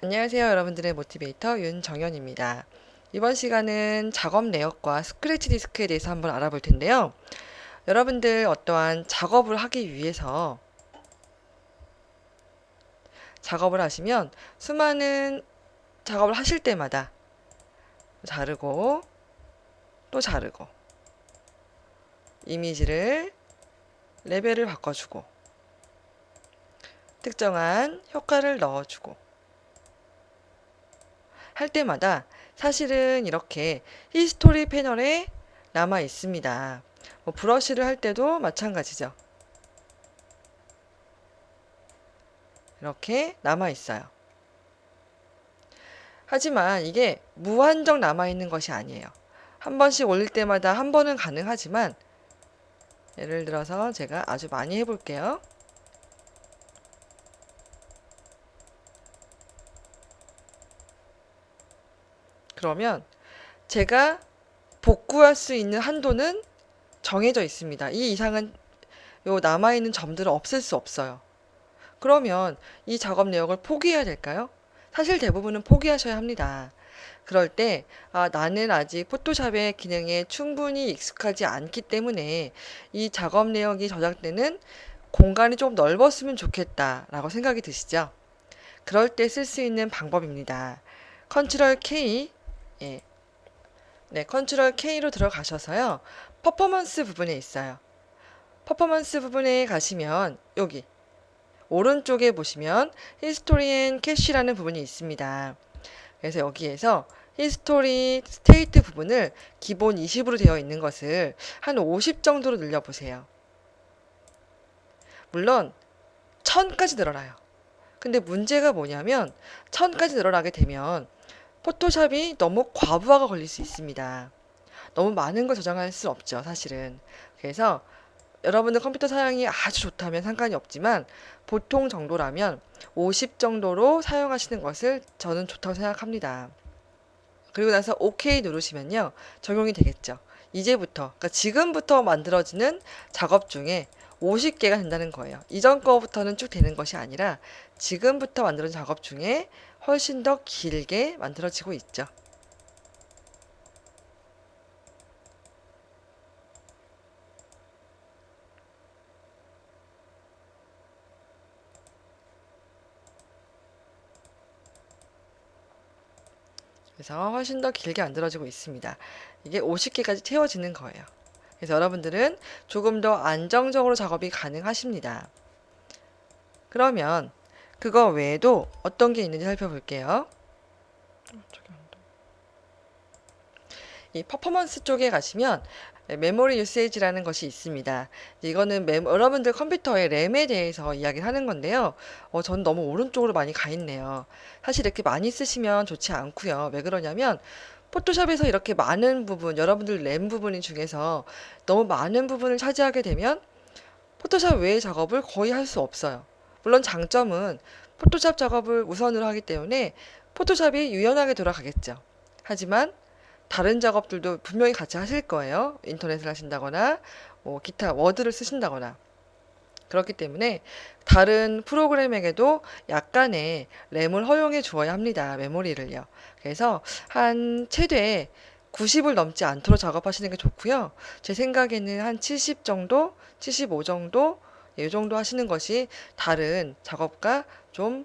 안녕하세요. 여러분들의 모티베이터 윤정현입니다. 이번 시간은 작업 내역과 스크래치 디스크에 대해서 한번 알아볼 텐데요. 여러분들 어떠한 작업을 하기 위해서 작업을 하시면 수많은 작업을 하실 때마다 자르고 또 자르고 이미지를 레벨을 바꿔주고 특정한 효과를 넣어주고 할 때마다 사실은 이렇게 히스토리 패널에 남아 있습니다. 브러쉬를 할 때도 마찬가지죠. 이렇게 남아 있어요. 하지만 이게 무한정 남아 있는 것이 아니에요. 한 번씩 올릴 때마다 한 번은 가능하지만 예를 들어서 제가 아주 많이 해볼게요. 그러면 제가 복구할 수 있는 한도는 정해져 있습니다. 이 이상은 요 남아있는 점들을 없앨 수 없어요. 그러면 이 작업 내역을 포기해야 될까요? 사실 대부분은 포기하셔야 합니다. 그럴 때, 나는 아직 포토샵의 기능에 충분히 익숙하지 않기 때문에 이 작업 내역이 저장되는 공간이 좀 넓었으면 좋겠다라고 생각이 드시죠? 그럴 때 쓸 수 있는 방법입니다. 컨트롤 K, 예, 네, 컨트롤 K로 들어가셔서요. 퍼포먼스 부분에 있어요. 퍼포먼스 부분에 가시면 여기 오른쪽에 보시면 히스토리 앤 캐시라는 부분이 있습니다. 그래서 여기에서 히스토리 스테이트 부분을 기본 20으로 되어 있는 것을 한 50 정도로 늘려보세요. 물론 1000까지 늘어나요. 근데 문제가 뭐냐면 1000까지 늘어나게 되면 포토샵이 너무 과부하가 걸릴 수 있습니다. 너무 많은 걸 저장할 수 없죠, 사실은. 그래서 여러분들 컴퓨터 사양이 아주 좋다면 상관이 없지만 보통 정도라면 50 정도로 사용하시는 것을 저는 좋다고 생각합니다. 그리고 나서 OK 누르시면요. 적용이 되겠죠. 이제부터, 그러니까 지금부터 만들어지는 작업 중에 50개가 된다는 거예요. 이전 거부터는 쭉 되는 것이 아니라 지금부터 만들어진 작업 중에 훨씬 더 길게 만들어지고 있죠. 그래서 훨씬 더 길게 만들어지고 있습니다. 이게 50개까지 채워지는 거예요. 그래서 여러분들은 조금 더 안정적으로 작업이 가능하십니다. 그러면 그거 외에도 어떤 게 있는지 살펴볼게요. 이 퍼포먼스 쪽에 가시면 메모리 유세이지라는 것이 있습니다. 이거는 여러분들 컴퓨터의 램에 대해서 이야기를 하는 건데요. 전 너무 오른쪽으로 많이 가 있네요. 사실 이렇게 많이 쓰시면 좋지 않고요. 왜 그러냐면 포토샵에서 이렇게 많은 부분, 여러분들 램 부분 중에서 너무 많은 부분을 차지하게 되면 포토샵 외의 작업을 거의 할 수 없어요. 물론 장점은 포토샵 작업을 우선으로 하기 때문에 포토샵이 유연하게 돌아가겠죠. 하지만 다른 작업들도 분명히 같이 하실 거예요. 인터넷을 하신다거나, 기타 워드를 쓰신다거나. 그렇기 때문에 다른 프로그램에게도 약간의 램을 허용해 주어야 합니다. 메모리를요. 그래서 한 최대 90을 넘지 않도록 작업하시는 게 좋고요. 제 생각에는 한 70 정도, 75 정도, 이 정도 하시는 것이 다른 작업과 좀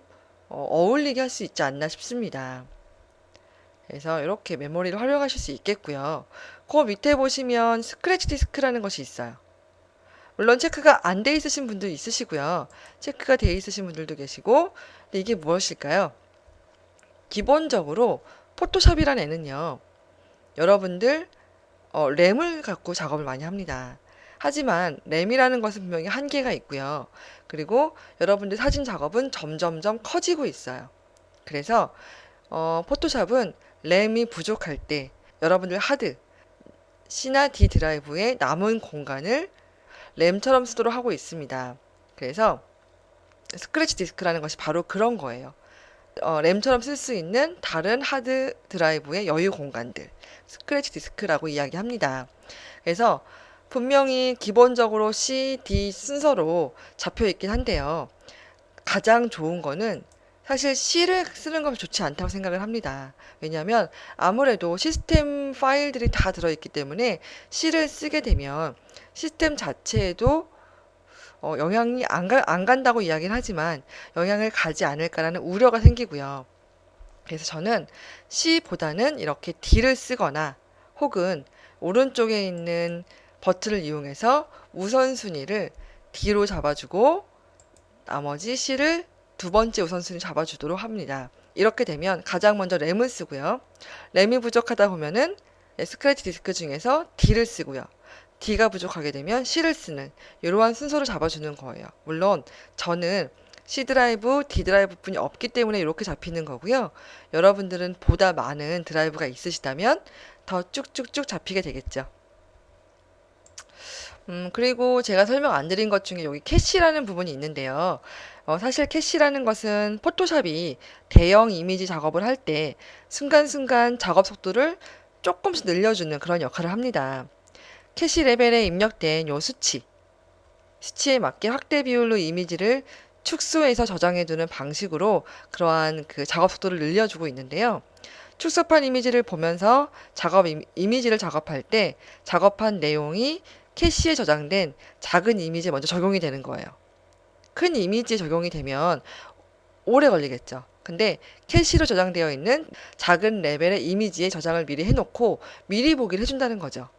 어울리게 할 수 있지 않나 싶습니다. 그래서 이렇게 메모리를 활용하실 수 있겠고요. 그 밑에 보시면 스크래치 디스크라는 것이 있어요. 물론 체크가 안 돼 있으신 분도 있으시고요. 체크가 돼 있으신 분들도 계시고, 근데 이게 무엇일까요? 기본적으로 포토샵이란 애는요, 여러분들 램을 갖고 작업을 많이 합니다. 하지만 램이라는 것은 분명히 한계가 있고요. 그리고 여러분들 사진 작업은 점점점 커지고 있어요. 그래서 포토샵은 램이 부족할 때 여러분들 하드, C나 D 드라이브에 남은 공간을 램처럼 쓰도록 하고 있습니다. 그래서 스크래치 디스크라는 것이 바로 그런 거예요. 램처럼 쓸 수 있는 다른 하드 드라이브의 여유 공간들, 스크래치 디스크라고 이야기합니다. 그래서 분명히 기본적으로 C, D 순서로 잡혀 있긴 한데요. 가장 좋은 거는 사실 C를 쓰는 건 좋지 않다고 생각을 합니다. 왜냐하면 아무래도 시스템 파일들이 다 들어있기 때문에 C를 쓰게 되면 시스템 자체에도 영향이 안 간다고 이야기는 하지만 영향을 가지 않을까라는 우려가 생기고요. 그래서 저는 C보다는 이렇게 D를 쓰거나 혹은 오른쪽에 있는 버튼을 이용해서 우선순위를 D로 잡아주고 나머지 C를 두 번째 우선순위 잡아주도록 합니다. 이렇게 되면 가장 먼저 램을 쓰고요. 램이 부족하다 보면은 스크래치 디스크 중에서 D를 쓰고요. D가 부족하게 되면 C를 쓰는 이러한 순서를 잡아주는 거예요. 물론 저는 C 드라이브, D 드라이브 뿐이 없기 때문에 이렇게 잡히는 거고요. 여러분들은 보다 많은 드라이브가 있으시다면 더 쭉쭉쭉 잡히게 되겠죠. 그리고 제가 설명 안 드린 것 중에 여기 캐시라는 부분이 있는데요. 사실 캐시라는 것은 포토샵이 대형 이미지 작업을 할 때 순간순간 작업 속도를 조금씩 늘려주는 그런 역할을 합니다. 캐시 레벨에 입력된 요 수치에 맞게 확대 비율로 이미지를 축소해서 저장해두는 방식으로 그러한 그 작업 속도를 늘려주고 있는데요. 축소판 이미지를 보면서 이미지를 작업할 때 작업한 내용이 캐시에 저장된 작은 이미지에 먼저 적용이 되는 거예요. 큰 이미지에 적용이 되면 오래 걸리겠죠. 근데 캐시로 저장되어 있는 작은 레벨의 이미지에 저장을 미리 해놓고 미리 보기를 해준다는 거죠.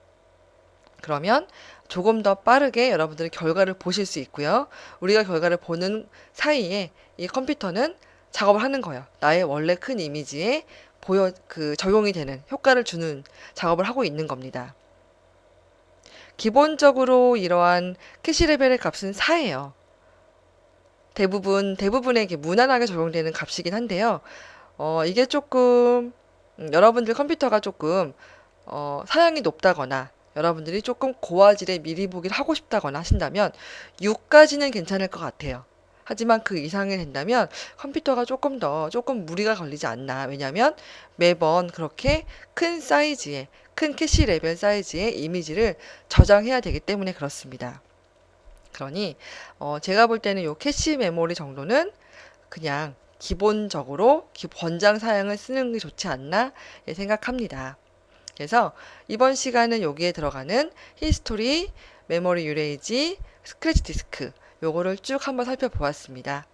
그러면 조금 더 빠르게 여러분들이 결과를 보실 수 있고요. 우리가 결과를 보는 사이에 이 컴퓨터는 작업을 하는 거예요. 나의 원래 큰 이미지에 적용이 되는 효과를 주는 작업을 하고 있는 겁니다. 기본적으로 이러한 캐시 레벨의 값은 4예요. 대부분에게 무난하게 적용되는 값이긴 한데요. 이게 조금, 여러분들 컴퓨터가 조금, 사양이 높다거나, 여러분들이 조금 고화질의 미리 보기를 하고 싶다거나 하신다면 6까지는 괜찮을 것 같아요. 하지만 그 이상이 된다면 컴퓨터가 조금 무리가 걸리지 않나. 왜냐면 매번 그렇게 큰 캐시 레벨 사이즈의 이미지를 저장해야 되기 때문에 그렇습니다. 그러니 제가 볼 때는 요 캐시 메모리 정도는 그냥 기본적으로 권장 사양을 쓰는 게 좋지 않나 생각합니다. 그래서 이번 시간은 여기에 들어가는 히스토리, 메모리 유레이지, 스크래치 디스크 요거를 쭉 한번 살펴보았습니다.